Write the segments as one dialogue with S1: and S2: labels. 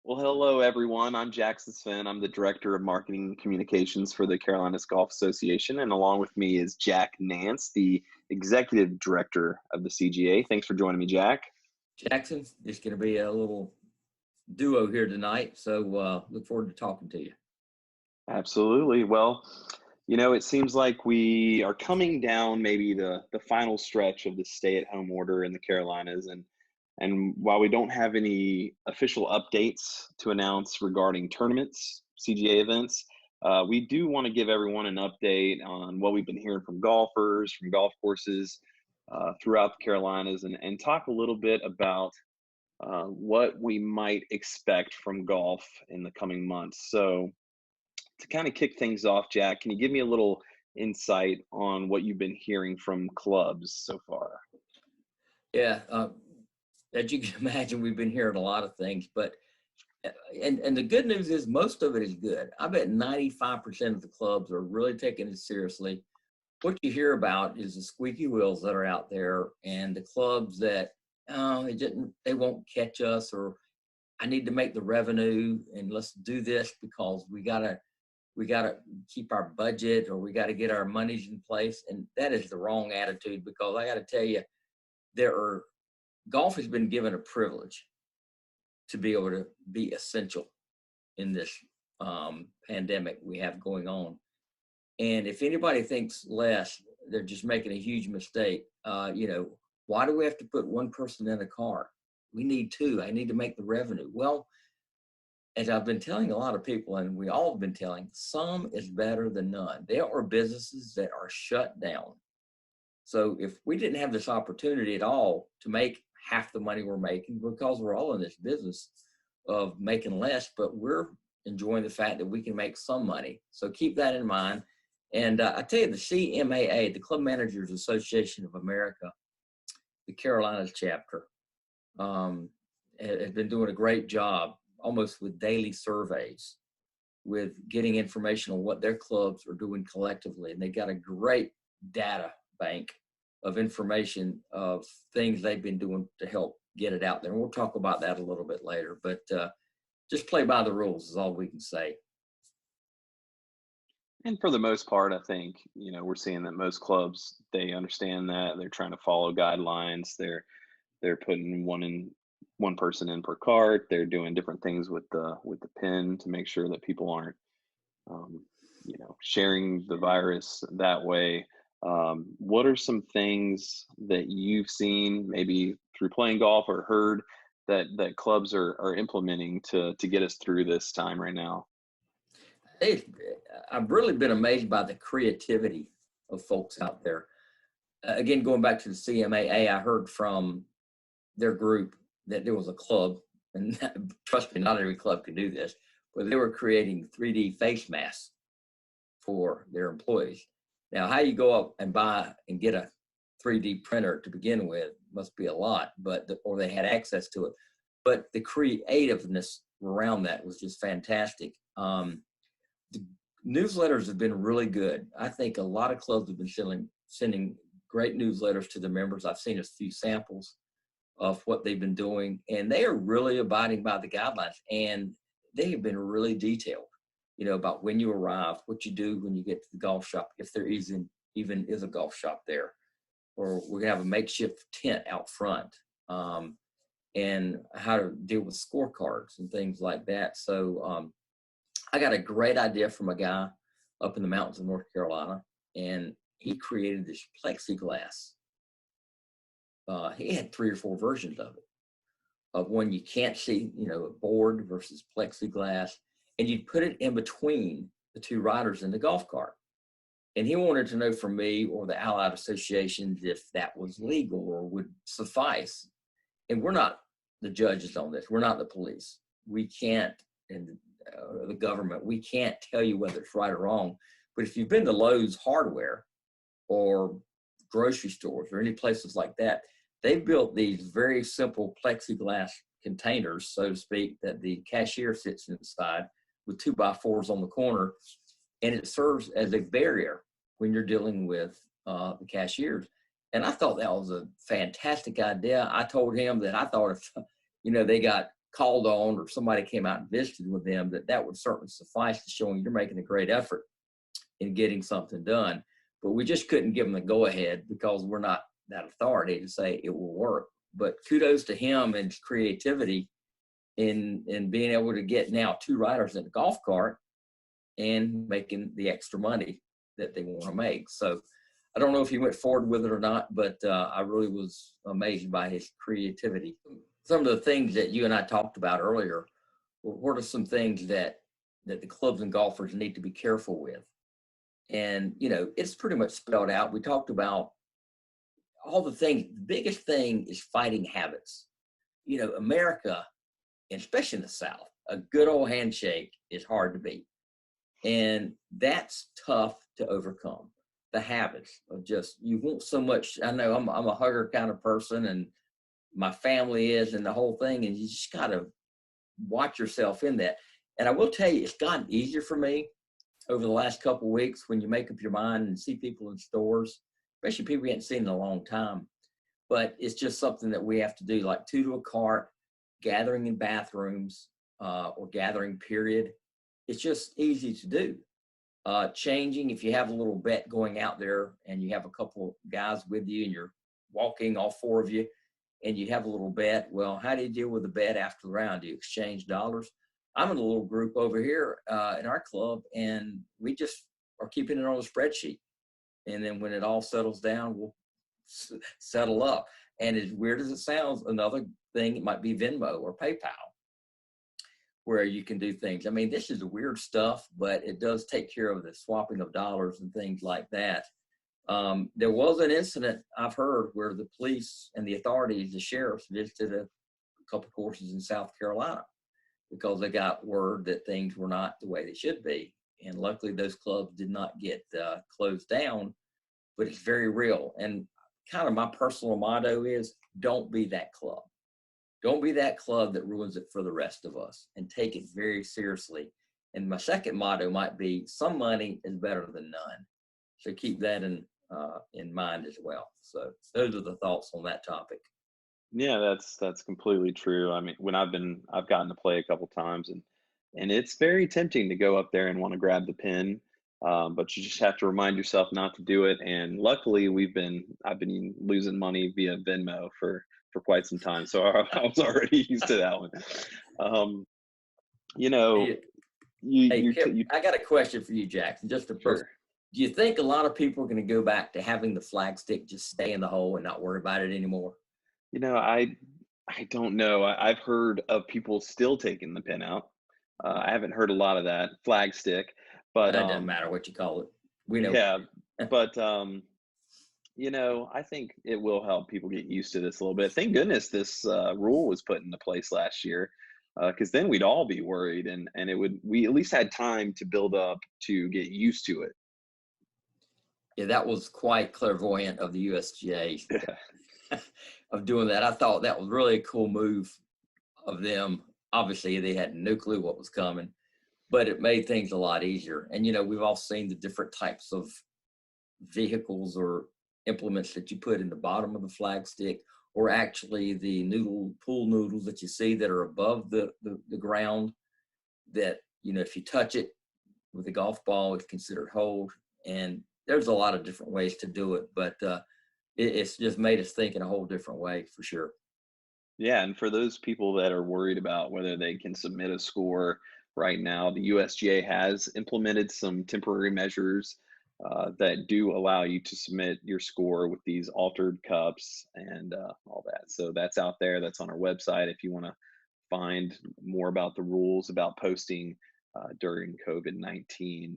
S1: Well, hello everyone. I'm Jackson Sveen. I'm the Director of Marketing and Communications for the Carolinas Golf Association, and along with me is Jack Nance, the Executive Director of the CGA. Thanks for joining me, Jack.
S2: Jackson, it's going to be a little duo here tonight, so look forward to talking to you.
S1: Absolutely. Well, it seems like we are coming down maybe the final stretch of the stay-at-home order in the Carolinas, and while we don't have any official updates to announce regarding tournaments, Cga events, we do want to give everyone an update on what we've been hearing from golfers, from golf courses throughout the Carolinas, and talk a little bit about what we might expect from golf in the coming months. So, to kind of kick things off, Jack, can you give me a little insight on what you've been hearing from clubs so far?
S2: Yeah, as you can imagine, we've been hearing a lot of things, but and the good news is most of it is good. I bet 95% of the clubs are really taking it seriously. What you hear about is the squeaky wheels that are out there, and the clubs that they won't catch us, or I need to make the revenue, and let's do this because we gotta keep our budget, or we got to get our monies in place. And that is the wrong attitude, because I got to tell you, golf has been given a privilege to be able to be essential in this pandemic we have going on. And if anybody thinks less, they're just making a huge mistake. Why do we have to put one person in a car? We need two. I need to make the revenue. Well, as I've been telling a lot of people, and we all have been telling, some is better than none. There are businesses that are shut down. So if we didn't have this opportunity at all to make half the money we're making, because we're all in this business of making less, but we're enjoying the fact that we can make some money. So keep that in mind. And I tell you, the CMAA, the Club Managers Association of America, the Carolinas chapter, has been doing a great job, almost with daily surveys, with getting information on what their clubs are doing collectively. And they got a great data bank of information of things they've been doing to help get it out there. And we'll talk about that a little bit later, but just play by the rules is all we can say.
S1: And for the most part, I think, we're seeing that most clubs, they understand that they're trying to follow guidelines. They're putting one person in per cart. They're doing different things with the pin to make sure that people aren't, sharing the virus that way. What are some things that you've seen, maybe through playing golf, or heard that clubs are implementing to get us through this time right now?
S2: I've really been amazed by the creativity of folks out there. Again, going back to the CMAA, I heard from their group that there was a club, and trust me, not every club can do this, but they were creating 3D face masks for their employees. Now, how you go up and buy and get a 3D printer to begin with must be a lot, or they had access to it. But the creativeness around that was just fantastic. The newsletters have been really good. I think a lot of clubs have been sending great newsletters to the members. I've seen a few samples of what they've been doing, and they are really abiding by the guidelines, and they have been really detailed, about when you arrive, what you do when you get to the golf shop, if there even is a golf shop there, or we're gonna have a makeshift tent out front, and how to deal with scorecards and things like that. So I got a great idea from a guy up in the mountains of North Carolina, and he created this plexiglass. He had 3 or 4 versions of it, of one you can't see, a board versus plexiglass, and you'd put it in between the 2 riders in the golf cart. And he wanted to know from me or the allied associations if that was legal or would suffice. And we're not the judges on this. We're not the police. We can't, and the government, we can't tell you whether it's right or wrong. But if you've been to Lowe's Hardware or grocery stores or any places like that, they've built these very simple plexiglass containers, so to speak, that the cashier sits inside with 2x4s on the corner, and it serves as a barrier when you're dealing with the cashiers. And I thought that was a fantastic idea. I told him that I thought if, they got called on or somebody came out and visited with them, that would certainly suffice to showing you're making a great effort in getting something done. But we just couldn't give them the go ahead because we're not that authority to say it will work. But kudos to him and his creativity in being able to get now 2 riders in a golf cart and making the extra money that they want to make. So I don't know if he went forward with it or not, but I really was amazed by his creativity. Some of the things that you and I talked about earlier, what are some things that the clubs and golfers need to be careful with? And, you know, it's pretty much spelled out. We talked about all the things. The biggest thing is fighting habits. You know, America, and especially in the South, a good old handshake is hard to beat. And that's tough to overcome. The habits of just, you want so much. I know I'm a hugger kind of person, and my family is, and the whole thing, and you just got to watch yourself in that. And I will tell you, it's gotten easier for me over the last couple of weeks when you make up your mind and see people in stores, especially people you haven't seen in a long time. But it's just something that we have to do, like 2 to a cart, gathering in bathrooms, or gathering period. It's just easy to do. Changing, if you have a little bet going out there and you have a couple guys with you and you're walking, all 4 of you, and you have a little bet, well, how do you deal with the bet after the round? Do you exchange dollars? I'm in a little group over here in our club, and we just are keeping it on a spreadsheet. And then when it all settles down, we'll settle up. And as weird as it sounds, another thing, it might be Venmo or PayPal, where you can do things. I mean, this is weird stuff, but it does take care of the swapping of dollars and things like that. There was an incident I've heard where the police and the authorities, the sheriffs, visited a couple courses in South Carolina because they got word that things were not the way they should be. And luckily those clubs did not get closed down, but it's very real. And kind of my personal motto is, don't be that club. Don't be that club that ruins it for the rest of us, and take it very seriously. And my second motto might be, some money is better than none. So keep that in mind as well. So those are the thoughts on that topic.
S1: Yeah, that's completely true. I mean, when I've gotten to play a couple times, and it's very tempting to go up there and want to grab the pin, but you just have to remind yourself not to do it. And luckily, I've been losing money via Venmo for quite some time, so I was already used to that one. You know,
S2: I got a question for you, Jackson. Just to
S1: sure.
S2: Do you think a lot of people are going to go back to having the flag stick just stay in the hole and not worry about it anymore?
S1: You know, I don't know. I've heard of people still taking the pin out. I haven't heard a lot of that flag stick, but
S2: It doesn't matter what you call it. We know.
S1: yeah, but you know, I think it will help people get used to this a little bit. Thank goodness this rule was put into place last year, because then we'd all be worried, and we at least had time to build up to get used to it.
S2: Yeah, that was quite clairvoyant of the USGA of doing that. I thought that was really a cool move of them. Obviously, they had no clue what was coming, but it made things a lot easier. And, you know, we've all seen the different types of vehicles or implements that you put in the bottom of the flag stick, or actually the pool noodles that you see that are above the ground, that, you know, if you touch it with a golf ball, it's considered hold. And there's a lot of different ways to do it, but it's just made us think in a whole different way, for sure.
S1: Yeah, and for those people that are worried about whether they can submit a score right now, the USGA has implemented some temporary measures that do allow you to submit your score with these altered cups and all that. So that's out there. That's on our website if you want to find more about the rules about posting during COVID-19.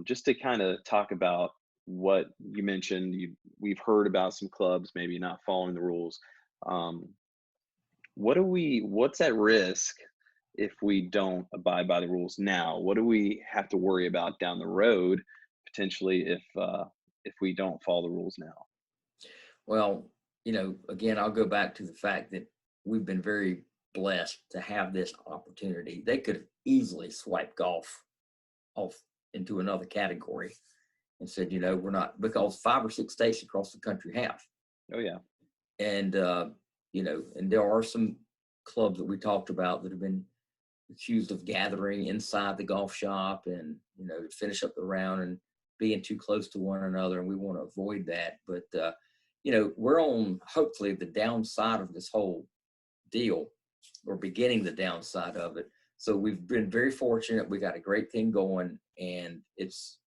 S1: Just to kind of talk about what you mentioned, we've heard about some clubs maybe not following the rules. Um, what's at risk if we don't abide by the rules now? What do we have to worry about down the road, potentially, if we don't follow the rules now?
S2: Well, you know, again, I'll go back to the fact that we've been very blessed to have this opportunity. They could have easily swiped golf off into another category and said, you know, we're not, because 5 or 6 states across the country have.
S1: Oh yeah.
S2: And, you know, and there are some clubs that we talked about that have been accused of gathering inside the golf shop and, you know, to finish up the round and being too close to one another. And we want to avoid that. But, you know, we're on hopefully the downside of this whole deal. We're beginning the downside of it. So we've been very fortunate. We got a great thing going, and it's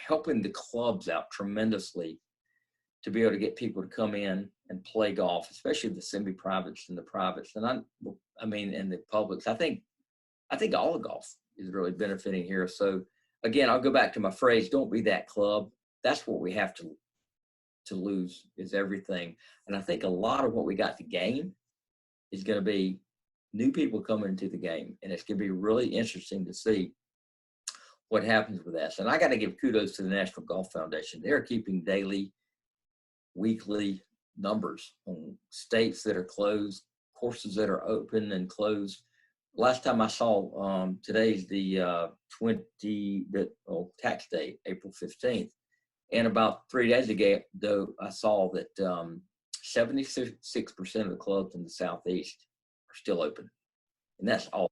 S2: helping the clubs out tremendously to be able to get people to come in and play golf, especially the semi-privates and the privates. And I mean, and the publics. I think all of golf is really benefiting here. So again, I'll go back to my phrase, don't be that club. That's what we have to lose, is everything. And I think a lot of what we got to gain is going to be new people coming into the game. And it's going to be really interesting to see what happens with that. And I got to give kudos to the National Golf Foundation. They're keeping daily, weekly numbers on states that are closed, courses that are open and closed. Last time I saw, today's the tax day, April 15th. And about 3 days ago, though, I saw that 76% of the clubs in the Southeast are still open. And that's awesome.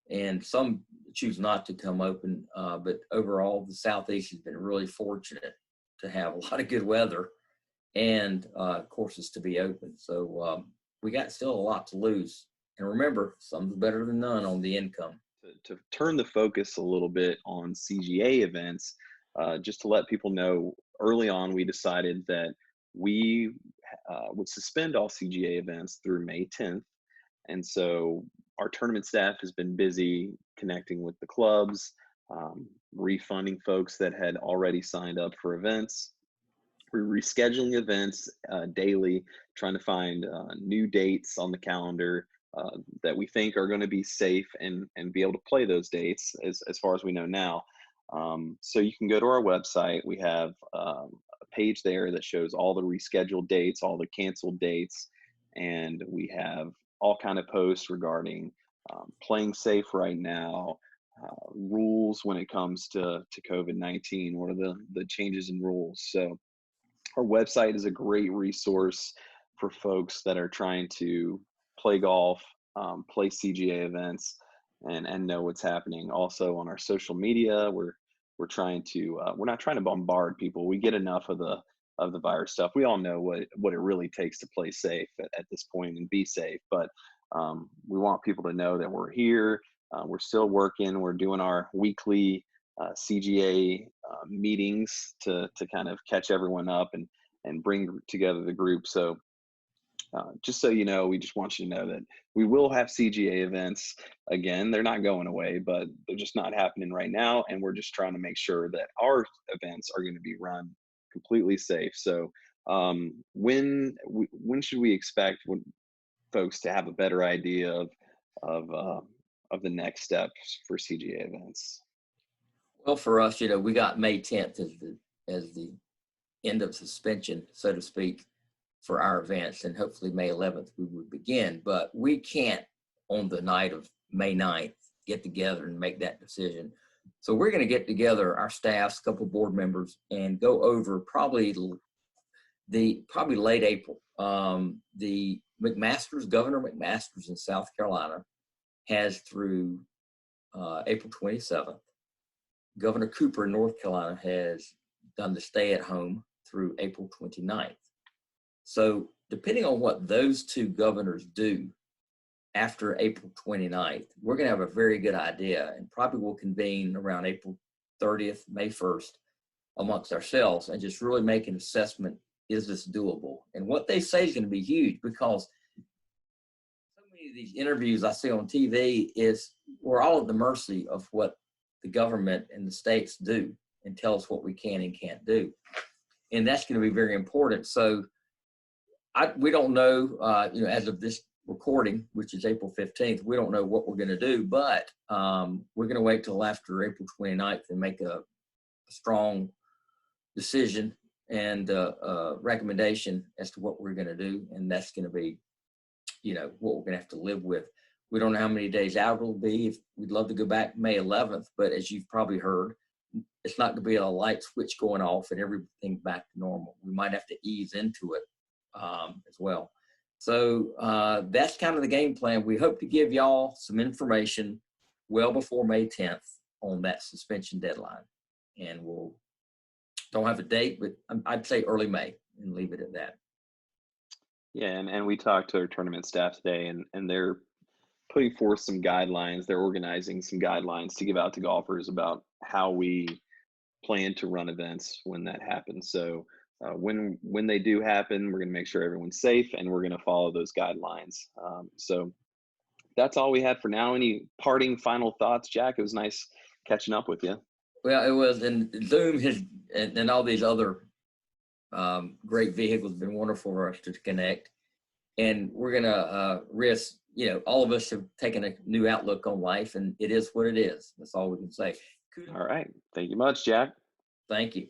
S2: And some choose not to come open, but overall, the Southeast has been really fortunate to have a lot of good weather and courses to be open. So we got still a lot to lose. And remember, some's better than none on the income.
S1: To turn the focus a little bit on CGA events, just to let people know, early on we decided that we would suspend all CGA events through May 10th. And so our tournament staff has been busy connecting with the clubs, refunding folks that had already signed up for events. We're rescheduling events daily, trying to find new dates on the calendar that we think are going to be safe and be able to play those dates as far as we know now. So you can go to our website. We have a page there that shows all the rescheduled dates, all the canceled dates, and we have all kind of posts regarding playing safe right now, rules when it comes to COVID-19. What are the changes in rules? So our website is a great resource for folks that are trying to play golf, play CGA events, and know what's happening. Also on our social media, we're trying to we're not trying to bombard people. We get enough of the virus stuff. We all know what it really takes to play safe at this point and be safe. But we want people to know that we're here. We're still working. We're doing our weekly CGA meetings to kind of catch everyone up and bring together the group. So just so you know, we just want you to know that we will have CGA events again. They're not going away, but they're just not happening right now. And we're just trying to make sure that our events are going to be run completely safe. So when should we expect folks to have a better idea of the next steps for CGA events?
S2: Well, for us, you know, we got May 10th as the end of suspension, so to speak, for our events, and hopefully May 11th we would begin. But we can't, on the night of May 9th, get together and make that decision. So we're going to get together, our staffs, a couple of board members, and go over probably late April. The Governor McMaster's in South Carolina has through April 27th. Governor Cooper in North Carolina has done the stay at home through April 29th. So depending on what those two governors do after April 29th, we're going to have a very good idea, and probably will convene around April 30th, May 1st amongst ourselves and just really make an assessment. Is this doable? And what they say is going to be huge, because so many of these interviews I see on TV is we're all at the mercy of what the government and the states do and tell us what we can and can't do. And that's going to be very important. So we don't know, you know, as of this recording, which is April 15th, we don't know what we're going to do, but we're going to wait till after April 29th and make a strong decision and recommendation as to what we're going to do. And that's going to be, you know, what we're going to have to live with. We don't know how many days out it'll be. We'd love to go back May 11th, but as you've probably heard, it's not going to be a light switch going off and everything back to normal. We might have to ease into it as well. So that's kind of the game plan. We hope to give y'all some information well before May 10th on that suspension deadline. And we'll don't have a date, but I'd say early May and leave it at that.
S1: Yeah, and we talked to our tournament staff today, and they're putting forth some guidelines. They're organizing some guidelines to give out to golfers about how we plan to run events when that happens. So when they do happen, we're going to make sure everyone's safe, and we're going to follow those guidelines. So that's all we had for now. Any parting final thoughts, Jack? It was nice catching up with you.
S2: Well, it was, and Zoom has, and all these other great vehicles have been wonderful for us to connect. And we're going to risk, all of us have taken a new outlook on life, and it is what it is. That's all we can say.
S1: All right. Thank you much, Jack.
S2: Thank you.